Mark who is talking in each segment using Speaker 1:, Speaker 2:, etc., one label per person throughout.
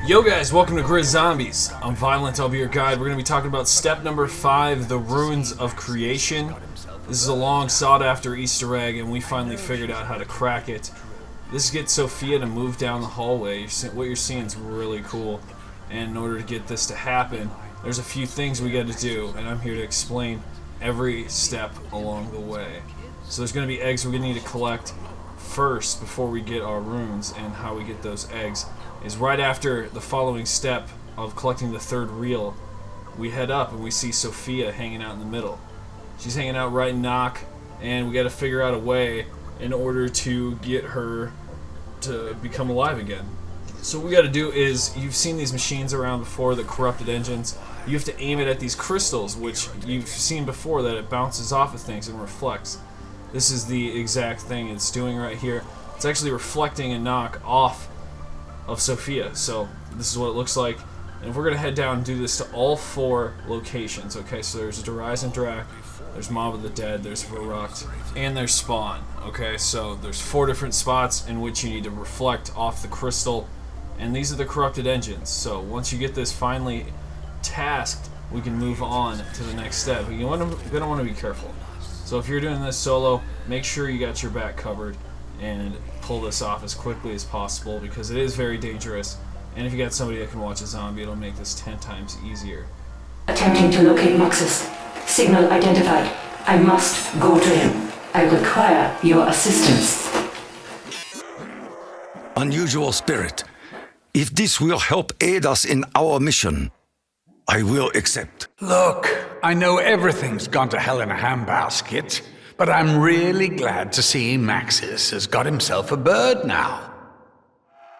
Speaker 1: Yo guys, welcome to GRIZZ Zombies. I'm Violent, I'll be your guide. We're going to be talking about step number 5, the Runes of Creation. This is a long sought after Easter egg and we finally figured out how to crack it. This gets Sophia to move down the hallway. What you're seeing is really cool. And in order to get this to happen, there's a few things we got to do, and I'm here to explain every step along the way. So there's going to be eggs we're going to need to collect first before we get our runes, and how we get those eggs is right after the following step of collecting the third reel. We head up and we see Sophia hanging out in the middle. She's hanging out right knock, and we got to figure out a way in order to get her to become alive again. So what we got to do is, you've seen these machines around before, the corrupted engines. You have to aim it at these crystals, which you've seen before, that it bounces off of things and reflects. This is the exact thing it's doing right here. It's actually reflecting a knock off of Sophia. So this is what it looks like. And we're going to head down and do this to all 4 locations. Okay, so there's GRIZZ and Drac, there's Mob of the Dead, there's Viollent, and there's Spawn. Okay, so there's 4 different spots in which you need to reflect off the crystal. And these are the corrupted engines. So once you get this finally tasked, we can move on to the next step. You're going to want to be careful. So if you're doing this solo, make sure you got your back covered and pull this off as quickly as possible, because it is very dangerous. And if you got somebody that can watch a zombie, it'll make this 10 times easier.
Speaker 2: Attempting to locate Moxus. Signal identified. I must go to him. I require your assistance.
Speaker 3: Unusual spirit. If this will help aid us in our mission, I will accept.
Speaker 4: Look, I know everything's gone to hell in a handbasket, but I'm really glad to see Maxis has got himself a bird now.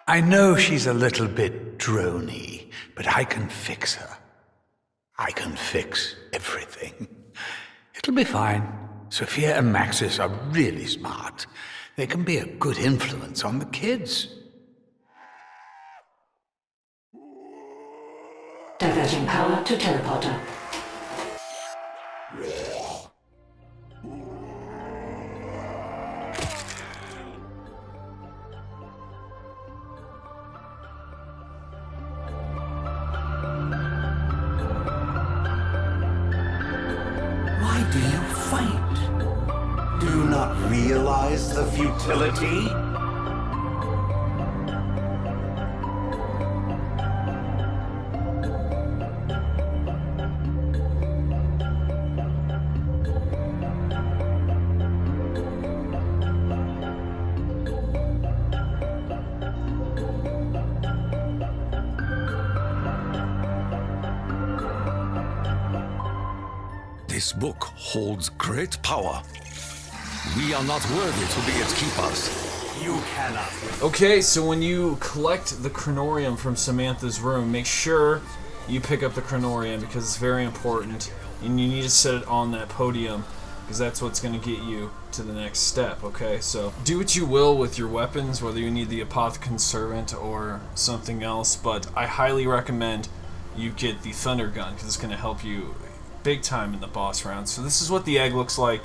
Speaker 4: I know she's a little bit drony, but I can fix her. I can fix everything. It'll be fine. Sophia and Maxis are really smart. They can be a good influence on the kids.
Speaker 2: Diverging power to teleporter.
Speaker 5: Why do you fight? Do you not realize the futility?
Speaker 3: This book holds great power. We are not worthy to be its keepers.
Speaker 5: You cannot.
Speaker 1: Okay, so when you collect the cronorium from Samantha's room, make sure you pick up the cronorium, because it's very important, and you need to set it on that podium, because that's what's going to get you to the next step. Okay, so do what you will with your weapons, whether you need the Apothecon Servant or something else, but I highly recommend you get the Thunder Gun, because it's going to help you big time in the boss round. So this is what the egg looks like.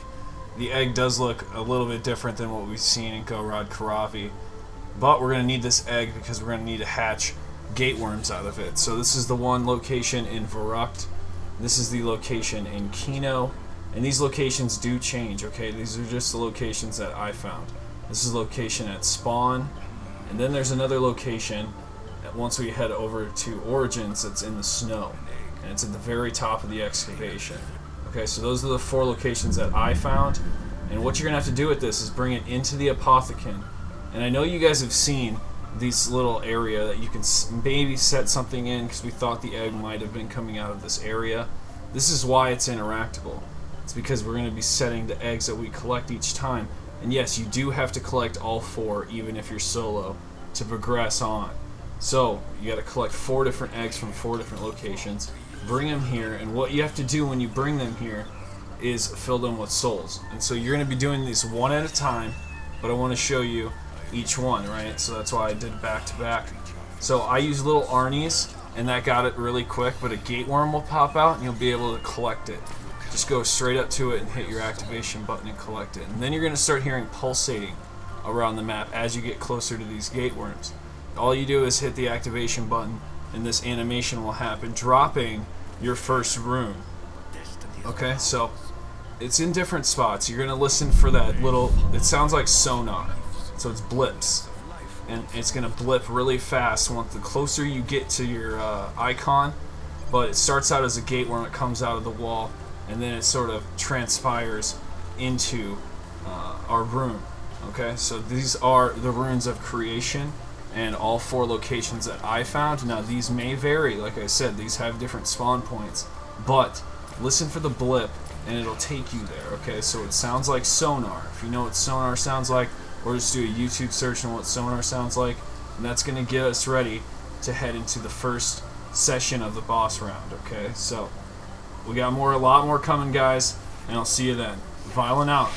Speaker 1: The egg does look a little bit different than what we've seen in Gorod Karavi, but we're going to need this egg because we're going to need to hatch gate worms out of it. So this is the one location in Viollent, this is the location in Kino, and these locations do change. Okay, these are just the locations that I found. This is the location at Spawn, and then there's another location that once we head over to Origins that's in the snow, and it's at the very top of the excavation. Okay, so those are the 4 locations that I found, and what you're going to have to do with this is bring it into the Apothecon. And I know you guys have seen this little area that you can maybe set something in, because we thought the egg might have been coming out of this area. This is why it's interactable. It's because we're going to be setting the eggs that we collect each time. And yes, you do have to collect all 4, even if you're solo, to progress on. So you got to collect 4 different eggs from 4 different locations, bring them here, and what you have to do when you bring them here is fill them with souls. And so you're going to be doing these one at a time, but I want to show you each one, right? So that's why I did back to back. So I use little Arnie's, and that got it really quick, but a gate worm will pop out and you'll be able to collect it. Just go straight up to it and hit your activation button and collect it. And then you're going to start hearing pulsating around the map as you get closer to these gate worms. All you do is hit the activation button, and this animation will happen, dropping your first rune. Okay, so it's in different spots. You're gonna listen for that little, it sounds like sonar, so it's blips, and it's gonna blip really fast once the closer you get to your icon. But it starts out as a gate when it comes out of the wall, and then it sort of transpires into our rune. Okay, so these are the runes of creation, and all 4 locations that I found. Now these may vary, like I said, these have different spawn points, but listen for the blip and it'll take you there. Okay, so it sounds like sonar. If you know what sonar sounds like, or just do a YouTube search on what sonar sounds like, and that's going to get us ready to head into the first session of the boss round. Okay, so we got a lot more coming, guys, and I'll see you then. Viollent out.